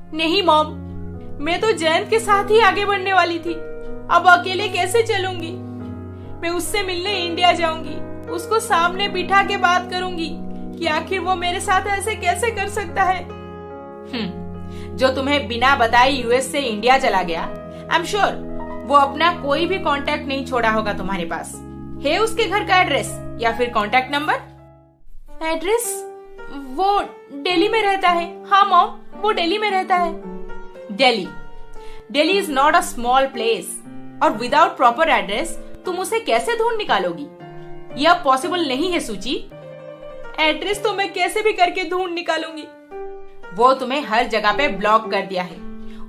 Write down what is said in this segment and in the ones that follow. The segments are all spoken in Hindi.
नहीं मॉम, मैं तो जयंत के साथ ही आगे बढ़ने वाली थी। अब अकेले कैसे चलूंगी? मैं उससे मिलने इंडिया जाऊंगी, उसको सामने बिठा के बात करूंगी कि आखिर वो मेरे साथ ऐसे कैसे कर सकता है। जो तुम्हें बिना बताए यूएस से इंडिया चला गया, आई एम श्योर वो अपना कोई भी कांटेक्ट नहीं छोड़ा होगा तुम्हारे पास। है उसके घर का एड्रेस या फिर कांटेक्ट नंबर? एड्रेस? वो दिल्ली में रहता है। हाँ मॉम, वो दिल्ली में रहता है। Delhi is not a small place, और विदाउट प्रॉपर एड्रेस तुम उसे कैसे ढूंढ निकालोगी? यह पॉसिबल नहीं है सूची। एड्रेस तो मैं कैसे भी करके ढूंढ निकालूंगी। वो तुम्हें हर जगह पे ब्लॉक कर दिया है,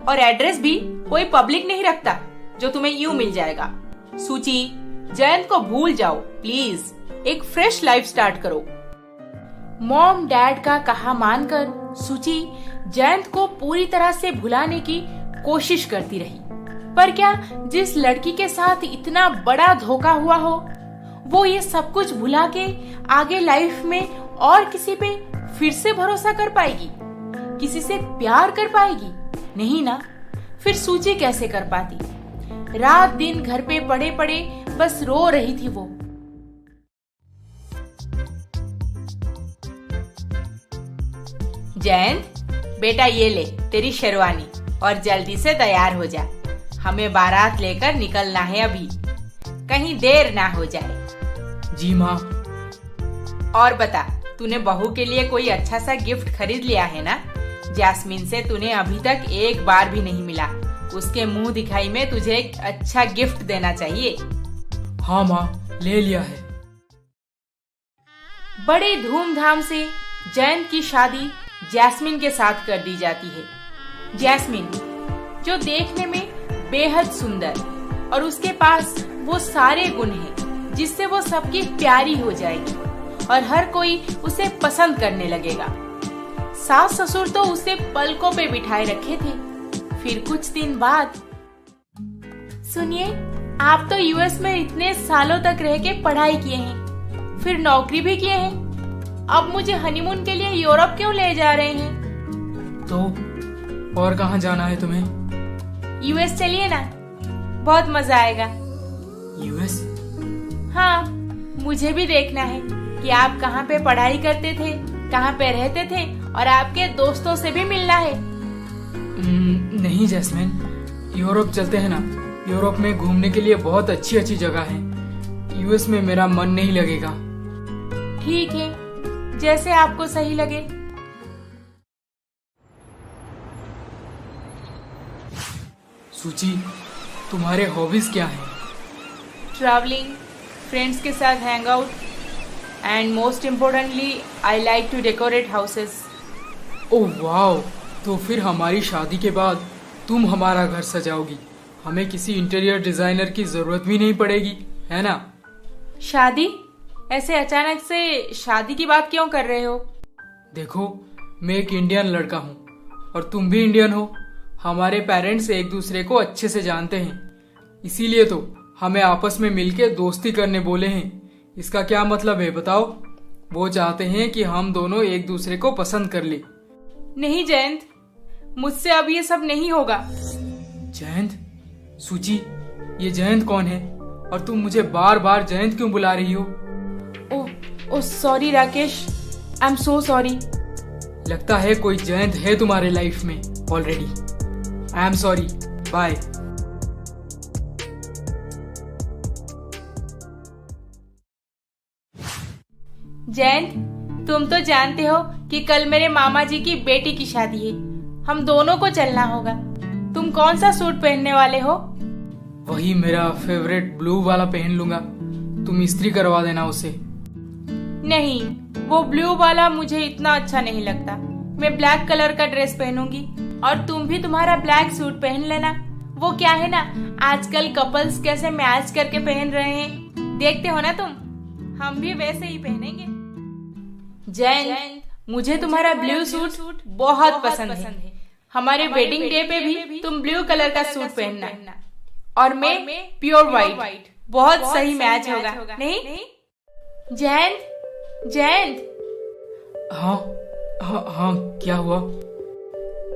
और एड्रेस भी कोई पब्लिक नहीं रखता जो तुम्हें यूं मिल जाएगा। सूची, जयंत को भूल जाओ प्लीज, एक फ्रेश लाइफ स्टार्ट करो। मॉम डैड का कहा मानकर सूची जयंत को पूरी तरह से भुलाने की कोशिश करती रही, पर क्या जिस लड़की के साथ इतना बड़ा धोखा हुआ हो, वो ये सब कुछ भुला के आगे लाइफ में और किसी पे फिर से भरोसा कर पाएगी? किसी से प्यार कर पाएगी? नहीं ना। फिर सूची कैसे कर पाती? रात दिन घर पे पड़े पड़े बस रो रही थी वो। जयंत बेटा, ये ले तेरी शेरवानी, और जल्दी से तैयार हो जा। हमें बारात लेकर निकलना है अभी, कहीं देर ना हो जाए। जी माँ। और बता, तूने बहू के लिए कोई अच्छा सा गिफ्ट खरीद लिया है ना? जैस्मिन से तूने अभी तक एक बार भी नहीं मिला। उसके मुंह दिखाई में तुझे एक अच्छा गिफ्ट देना चाहिए। हाँ माँ, ले लिया है। बड़े धूमधाम से जयंत की शादी जैस्मिन के साथ कर दी जाती है। जैस्मिन जो देखने में बेहद सुंदर, और उसके पास वो सारे गुण हैं जिससे वो सबकी प्यारी हो जाएगी और हर कोई उसे पसंद करने लगेगा। सास ससुर तो उसे पलकों पे बिठाए रखे थे। फिर कुछ दिन बाद, सुनिए, आप तो यूएस में इतने सालों तक रह के पढ़ाई किए हैं, फिर नौकरी भी किए हैं, अब मुझे हनीमून के लिए यूरोप क्यों ले जा रहे हैं? तो और कहाँ जाना है तुम्हें? यूएस चलिए ना, बहुत मजा आएगा। यूएस? हाँ, मुझे भी देखना है कि आप कहाँ पे पढ़ाई करते थे, कहाँ पे रहते थे, और आपके दोस्तों से भी मिलना है। नहीं जैस्मिन, यूरोप चलते हैं ना। यूरोप में घूमने के लिए बहुत अच्छी अच्छी जगह है। यूएस में मेरा मन नहीं लगेगा। ठीक है, जैसे आपको सही लगे। सूची, तुम्हारे हॉबीज क्या हैं? ट्रैवलिंग, फ्रेंड्स के साथ hang out, and most importantly I like to decorate houses. Oh wow, तो फिर हमारी शादी के बाद तुम हमारा घर सजाओगी। हमें किसी इंटीरियर डिजाइनर की जरूरत भी नहीं पड़ेगी, है ना? शादी? ऐसे अचानक से शादी की बात क्यों कर रहे हो? देखो, मैं एक इंडियन लड़का हूँ और तुम भी इंडियन हो। हमारे पेरेंट्स एक दूसरे को अच्छे से जानते हैं, इसीलिए तो हमें आपस में मिलके दोस्ती करने बोले हैं। इसका क्या मतलब है बताओ? वो चाहते हैं कि हम दोनों एक दूसरे को पसंद कर ले। नहीं जयंत, मुझसे अब ये सब नहीं होगा। जयंत? सूची, ये जयंत कौन है? और तुम मुझे बार बार जयंत क्यों बुला रही हो? Oh sorry Rakesh, I am so sorry. लगता है कोई जयंत है तुम्हारे लाइफ में already. I am sorry, bye. Jayant, तुम तो जानते हो कि कल मेरे मामा जी की बेटी की शादी है। हम दोनों को चलना होगा। तुम कौन सा सूट पहनने वाले हो? वही मेरा फेवरेट ब्लू वाला पहन लूंगा। तुम इस्त्री करवा देना उसे। नहीं, वो ब्लू वाला मुझे इतना अच्छा नहीं लगता। मैं ब्लैक कलर का ड्रेस पहनूंगी, और तुम भी तुम्हारा ब्लैक सूट पहन लेना। वो क्या है ना, आजकल कपल्स कैसे मैच करके पहन रहे हैं, देखते हो ना तुम। हम भी वैसे ही पहनेंगे। जयंत, मुझे तुम्हारा ब्लू सूट बहुत पसंद है। हमारे वेडिंग डे पे भी तुम ब्लू कलर का सूट पहनना, और मैं प्योर व्हाइट। बहुत सही मैच होगा, नहीं? जयंत। हाँ हाँ हाँ, क्या हुआ?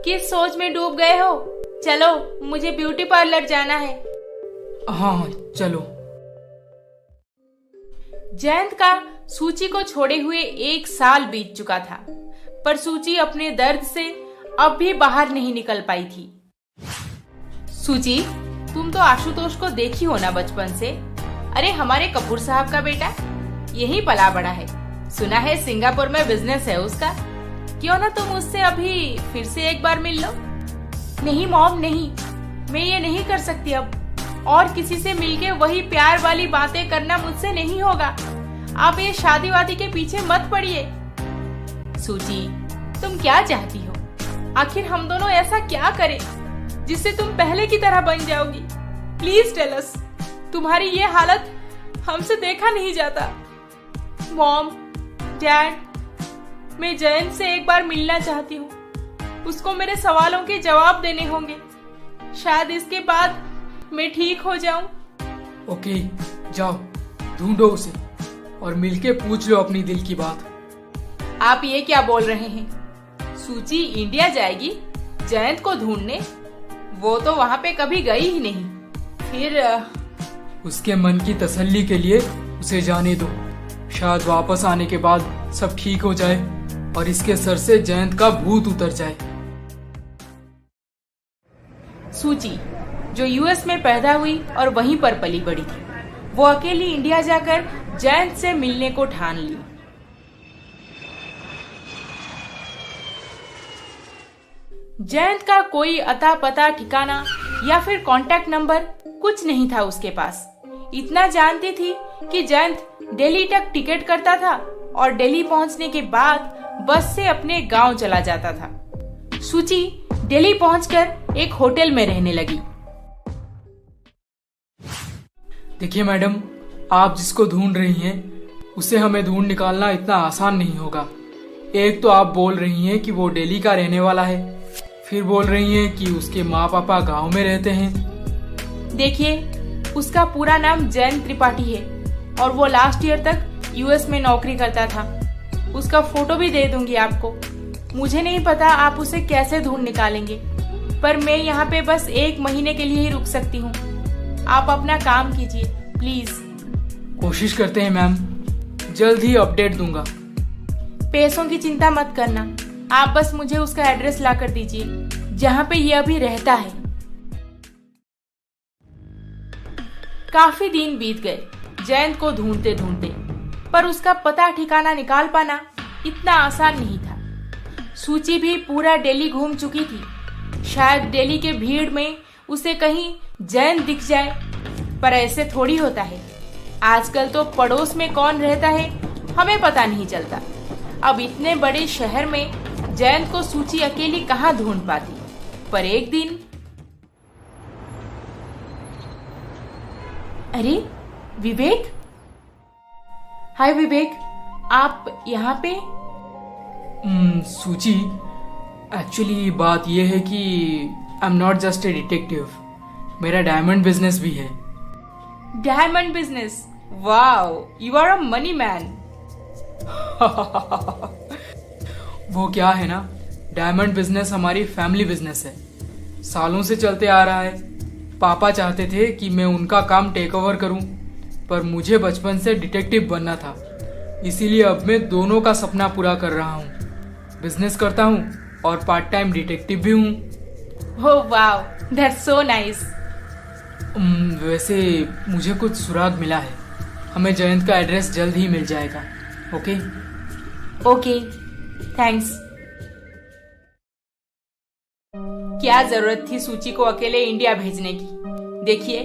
किस सोच में डूब गए हो? चलो, मुझे ब्यूटी पार्लर जाना है। हाँ चलो। जयंत का सूची को छोड़े हुए 1 साल बीत चुका था, पर सूची अपने दर्द से अब भी बाहर नहीं निकल पाई थी। सूची, तुम तो आशुतोष को देखी हो ना बचपन से? अरे हमारे कपूर साहब का बेटा, यही पला बड़ा है। सुना है सिंगापुर में बिजनेस है उसका। क्यों ना तुम उससे अभी फिर से एक बार मिल लो? नहीं मॉम, नहीं, मैं ये नहीं कर सकती अब। और किसी से मिलके वही प्यार वाली बातें करना मुझसे नहीं होगा। आप ये शादी वादी के पीछे मत पड़िए। सूची, तुम क्या चाहती हो? आखिर हम दोनों ऐसा क्या करें जिससे तुम पहले की तरह बन जाओगी? Please tell us. तुम्हारी ये हालत हमसे देखा नहीं जाता। मॉम, डैड, मैं जयंत से एक बार मिलना चाहती हूँ। उसको मेरे सवालों के जवाब देने होंगे। शायद इसके बाद मैं ठीक हो जाऊं। ओके, जाओ ढूंढो उसे और मिलके पूछ लो अपनी दिल की बात। आप ये क्या बोल रहे हैं? सूची इंडिया जाएगी जयंत को ढूंढने? वो तो वहाँ पे कभी गई ही नहीं। फिर उसके मन की तसल्ली के लिए उसे जाने दो। शायद वापस आने के बाद सब ठीक हो जाए और इसके सर से जयंत का भूत उतर जाए। सूची, जो यूएस में पैदा हुई और वहीं पर पली बड़ी थी, वो अकेली इंडिया जाकर जयंत से मिलने को ठान ली। जयंत का कोई अता पता, ठिकाना या फिर कांटेक्ट नंबर कुछ नहीं था उसके पास। इतना जानती थी कि जयंत दिल्ली तक टिकट करता था और दिल्ली पहुंचने के बाद बस से अपने गांव चला जाता था। सूची दिल्ली पहुंचकर एक होटल में रहने लगी। देखिए मैडम, आप जिसको ढूंढ रही हैं उसे हमें ढूंढ निकालना इतना आसान नहीं होगा। एक तो आप बोल रही हैं कि वो दिल्ली का रहने वाला है, फिर बोल रही हैं कि उसके माँ पापा गांव में रहते हैं। देखिए, उसका पूरा नाम जयंत त्रिपाठी है और वो लास्ट ईयर तक यूएस में नौकरी करता था। उसका फोटो भी दे दूंगी आपको। मुझे नहीं पता आप उसे कैसे ढूंढ निकालेंगे, पर मैं यहाँ पे बस 1 महीने के लिए ही रुक सकती हूँ। आप अपना काम कीजिए प्लीज। कोशिश करते हैं मैम, जल्द ही अपडेट दूंगा। पैसों की चिंता मत करना, आप बस मुझे उसका एड्रेस ला कर दीजिए जहाँ पे ये अभी रहता है। काफी दिन बीत गए जयंत को ढूंढते ढूंढते, पर उसका पता ठिकाना निकाल पाना इतना आसान नहीं था। सूची भी पूरा दिल्ली घूम चुकी थी। शायद दिल्ली के भीड़ में उसे कहीं जयंत दिख जाए, पर ऐसे थोड़ी होता है। आजकल तो पड़ोस में कौन रहता है हमें पता नहीं चलता। अब इतने बड़े शहर में जयंत को सूची अकेली कहाँ ढूंढ पाती। पर एक दिन, अरे विवेक, हाय विवेक, आप यहाँ पे? सूची, एक्चुअली बात यह है कि I am not just a detective, मेरा डायमंड बिजनेस भी है। Diamond business? Wow, you are a money man. वो क्या है ना, डायमंड बिजनेस हमारी फैमिली बिजनेस है, सालों से चलते आ रहा है। पापा चाहते थे कि मैं उनका काम टेक ओवर करूं, पर मुझे बचपन से डिटेक्टिव बनना था, इसीलिए अब मैं दोनों का सपना पूरा कर रहा हूं। बिजनेस करता हूं और पार्ट टाइम डिटेक्टिव भी हूं। Oh wow, that's so nice. वैसे मुझे कुछ सुराग मिला है, हमें जयंत का एड्रेस जल्द ही मिल जाएगा। Okay okay, thanks. क्या जरूरत थी सूची को अकेले इंडिया भेजने की? देखिए,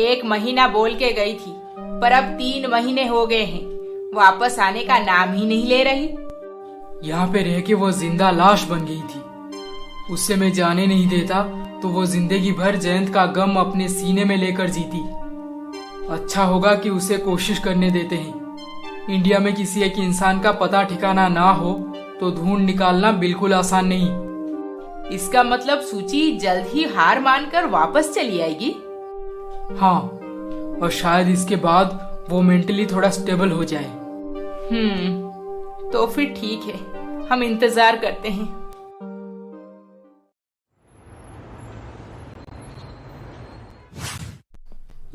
1 महीना बोल के गई थी, पर अब 3 महीने हो गए हैं, वापस आने का नाम ही नहीं ले रही। यहाँ पे रह के वो जिंदा लाश बन गई थी। उससे मैं जाने नहीं देता तो वो जिंदगी भर जयंत का गम अपने सीने में लेकर जीती। अच्छा होगा कि उसे कोशिश करने देते हैं। इंडिया में किसी एक इंसान का पता ठिकाना ना हो तो ढूंढ निकालना बिल्कुल आसान नहीं। इसका मतलब सूची जल्द ही हार मानकर वापस चली आएगी? हाँ, और शायद इसके बाद वो मेंटली थोड़ा स्टेबल हो जाए। तो फिर ठीक है, हम इंतजार करते हैं।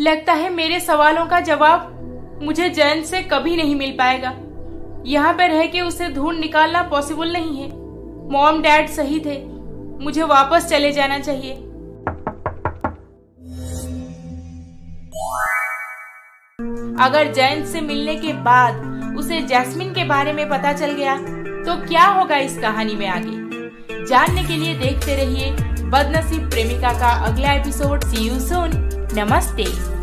लगता है मेरे सवालों का जवाब मुझे जयंत से कभी नहीं मिल पाएगा। यहाँ पे रह के उसे ढूंढ निकालना पॉसिबल नहीं है। मॉम डैड सही थे, मुझे वापस चले जाना चाहिए। अगर जयंत से मिलने के बाद उसे जैस्मिन के बारे में पता चल गया तो क्या होगा इस कहानी में आगे, जानने के लिए देखते रहिए बदनसीब प्रेमिका का अगला एपिसोड। C you soon. नमस्ते।